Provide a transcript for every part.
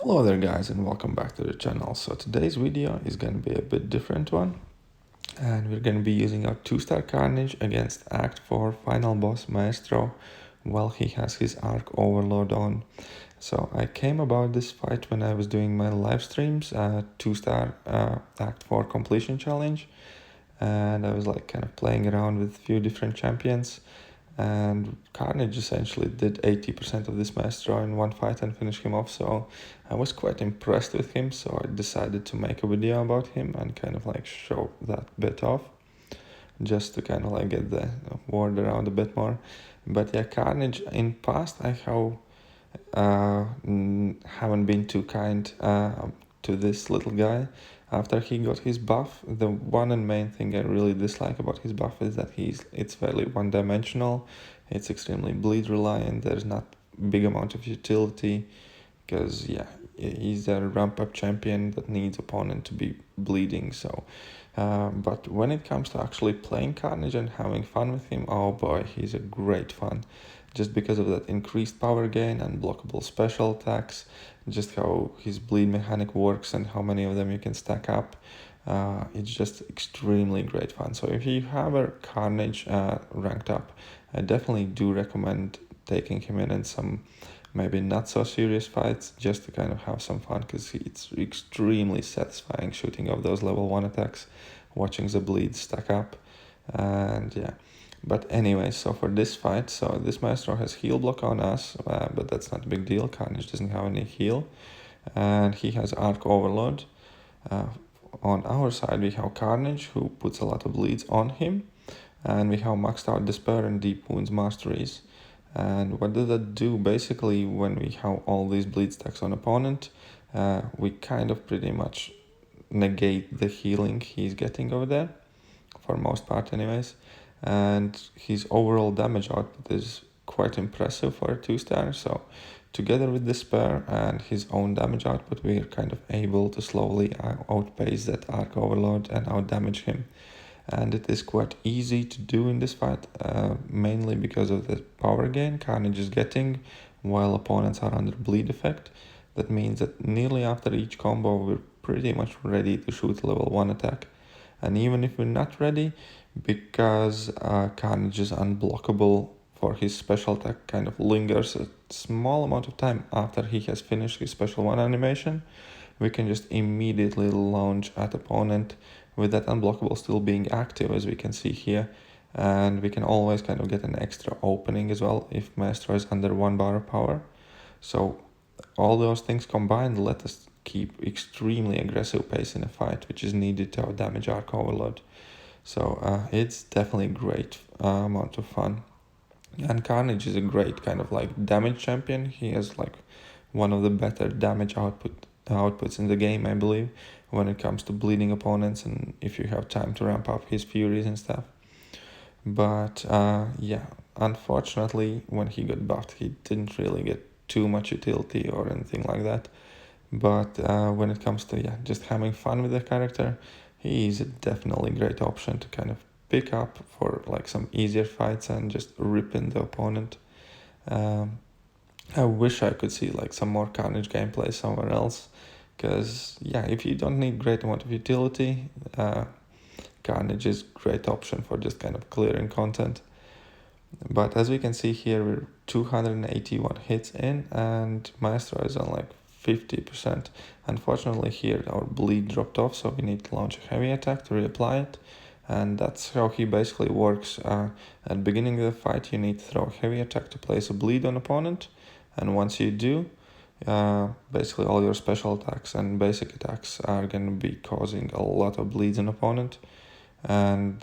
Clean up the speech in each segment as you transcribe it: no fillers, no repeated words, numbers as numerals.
Hello there guys and welcome back to the channel. So today's video is going to be a bit different one, and we're going to be using our 2-star Carnage against Act 4 final boss Maestro while he has his Arc Overload on. So I came about this fight when I was doing my live streams, 2-star Act 4 completion challenge, and I was like kind of playing around with a few different champions, and Carnage essentially did 80% of this Maestro in one fight and finished him off, so I was quite impressed with him, so I decided to make a video about him and kind of like show that bit off, just to kind of like get the word around a bit more. But yeah, Carnage in past I haven't been too kind to this little guy. After he got his buff, the one and main thing I really dislike about his buff is that it's fairly one-dimensional. It's extremely bleed reliant. There's not big amount of utility because yeah, he's a ramp up champion that needs opponent to be bleeding. So but when it comes to actually playing Carnage and having fun with him, oh boy, he's a great fun, just because of that increased power gain and blockable special attacks, just how his bleed mechanic works and how many of them you can stack up. It's just extremely great fun. So if you have a Carnage ranked up, I definitely do recommend taking him in some maybe not so serious fights, just to kind of have some fun, because it's extremely satisfying shooting off those level 1 attacks, watching the bleed stack up. And yeah, but anyway, so for this fight, so this Maestro has heal block on us, but that's not a big deal. Carnage doesn't have any heal, and he has Arc Overload. On our side, we have Carnage, who puts a lot of bleeds on him, and we have maxed out Despair and Deep Wounds Masteries. And what does that do? Basically, when we have all these bleed stacks on opponent, we kind of pretty much negate the healing he's getting over there, for most part anyways. And his overall damage output is quite impressive for a 2-star, so together with Despair and his own damage output, we are kind of able to slowly outpace that Arc Overload and outdamage him. And it is quite easy to do in this fight, mainly because of the power gain Carnage is getting while opponents are under bleed effect. That means that nearly after each combo we're pretty much ready to shoot level 1 attack. And even if we're not ready, because Carnage is unblockable for his special attack, kind of lingers a small amount of time after he has finished his special 1 animation, we can just immediately launch at opponent with that unblockable still being active, as we can see here. And we can always kind of get an extra opening as well if Maestro is under 1 bar of power. So all those things combined let us keep extremely aggressive pace in a fight, which is needed to outdamage Arc Overload. So it's definitely a great amount of fun. And Carnage is a great kind of like damage champion. He has like one of the better damage outputs in the game, I believe, when it comes to bleeding opponents, and if you have time to ramp up his furies and stuff. But yeah, unfortunately, when he got buffed, he didn't really get too much utility or anything like that. But when it comes to just having fun with the character, he is a definitely great option to kind of pick up for like some easier fights and just rip in the opponent. I wish I could see like some more Carnage gameplay somewhere else, because yeah, if you don't need great amount of utility, Carnage is great option for just kind of clearing content. But as we can see here, we're 281 hits in, and Maestro is on like 50%. Unfortunately here our bleed dropped off, so we need to launch a heavy attack to reapply it. And that's how he basically works. At the beginning of the fight, you need to throw a heavy attack to place a bleed on opponent. And once you do, basically all your special attacks and basic attacks are going to be causing a lot of bleeds on opponent. And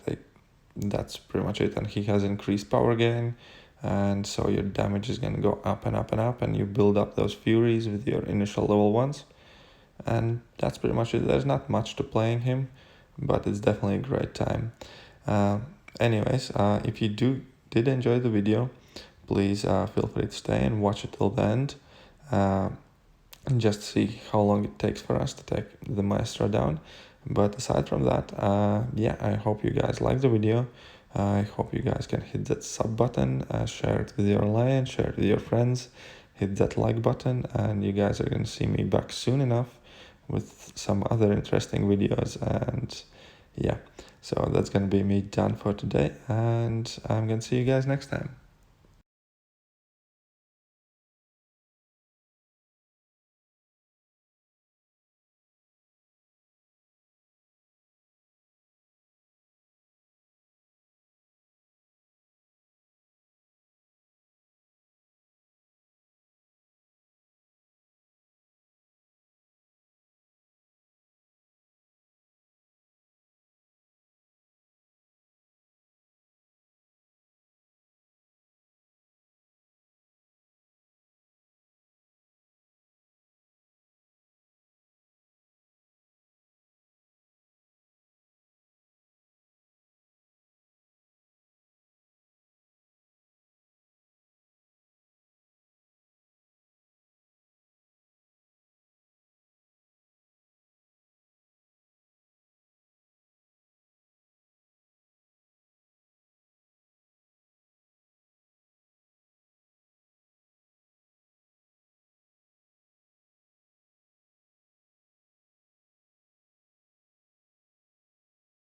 that's pretty much it. And he has increased power gain, and so your damage is going to go up and up and up, and you build up those furies with your initial level 1s. And that's pretty much it. There's not much to playing him, but it's definitely a great time. Anyways, if you did enjoy the video, please feel free to stay and watch it till the end, and just see how long it takes for us to take the Maestro down. But aside from that, yeah, I hope you guys like the video. I hope you guys can hit that sub button, share it with your alliance, share it with your friends, hit that like button, and you guys are gonna see me back soon enough with some other interesting videos. And yeah, so that's gonna be me done for today, and I'm gonna see you guys next time.